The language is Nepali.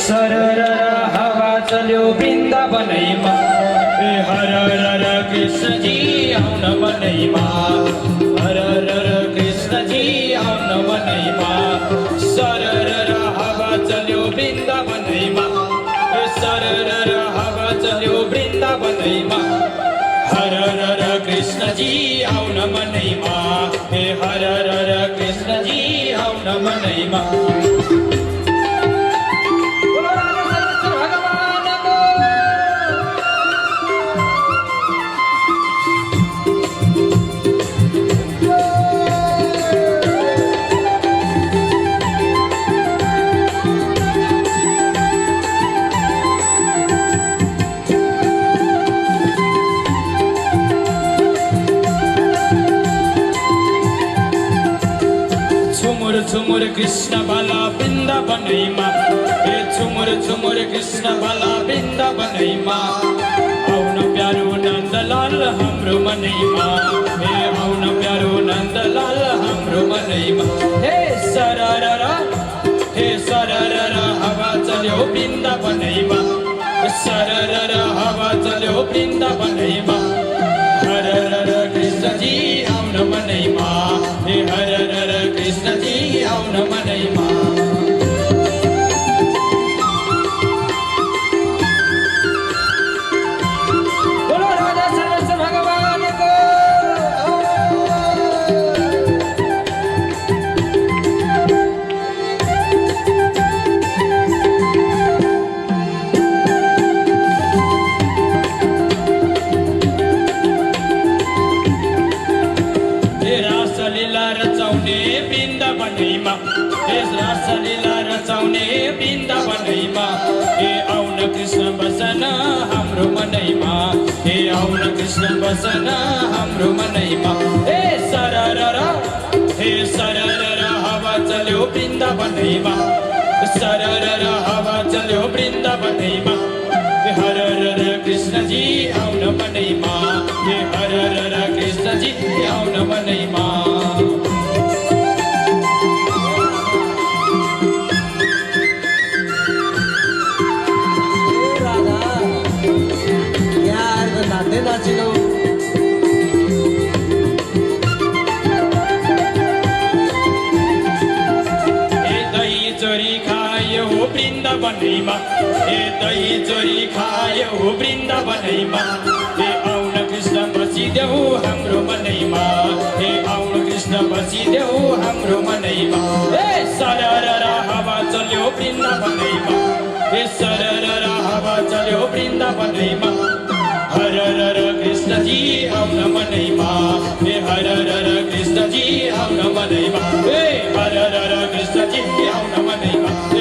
सरर हवा चल्यो वृन्दावनैमा हर हर कृष्ण जी आउन मनैमा हर हर कृष्ण जी आउन मनैमा सरर हवा चल्यो वृन्दावनैमा सरर हवा चल्यो वृन्दावनैमा हर हर कृष्ण जी आउन मनैमा हर हर कृष्ण जी आउन मनैमा झुमुर कृष्ण बाला वृन्दावनैमा झुमुर झुमुर कृष्ण बाला वृन्दावनैमा आउन प्यारो नन्दलाल हाम्रो मनैमा आउन प्यारो नन्दलाल हाम्रो मनैमा सरर हवा चल्यो वृन्दावनैमा सरर हवा चल्यो वृन्दावनैमा हर हर कृष्ण जी आउन मनैमा हर हर कृष्ण जी आउन मनैमा बोलो राधा सरस्वती भगवानको रासलीला रचाउने वृन्दावनैमा आउन कृष्ण बसन हाम्रो मनैमा आउन कृष्ण बसन हाम्रो मनैमा सरर हवा चल्यो वृन्दावनैमा सरर हवा चल्यो वृन्दावनैमा हर हर कृष्ण जी आउन मनैमा हर हर कृष्ण जी आउन मनैमा वृन्दावनैमा दही चोरी खायो वृन्दावनैमा आउन कृष्ण बसिदेऊ हाम्रो मनैमा आउन कृष्ण बसिदेऊ हाम्रो मनैमा सरर हवा चल्यो वृन्दावनैमा सरर हवा चल्यो वृन्दावनैमा हर हर कृष्ण जी आउन मनैमा हर हर कृष्ण जी आउन मनैमा हर हर कृष्ण जी आउन मनैमा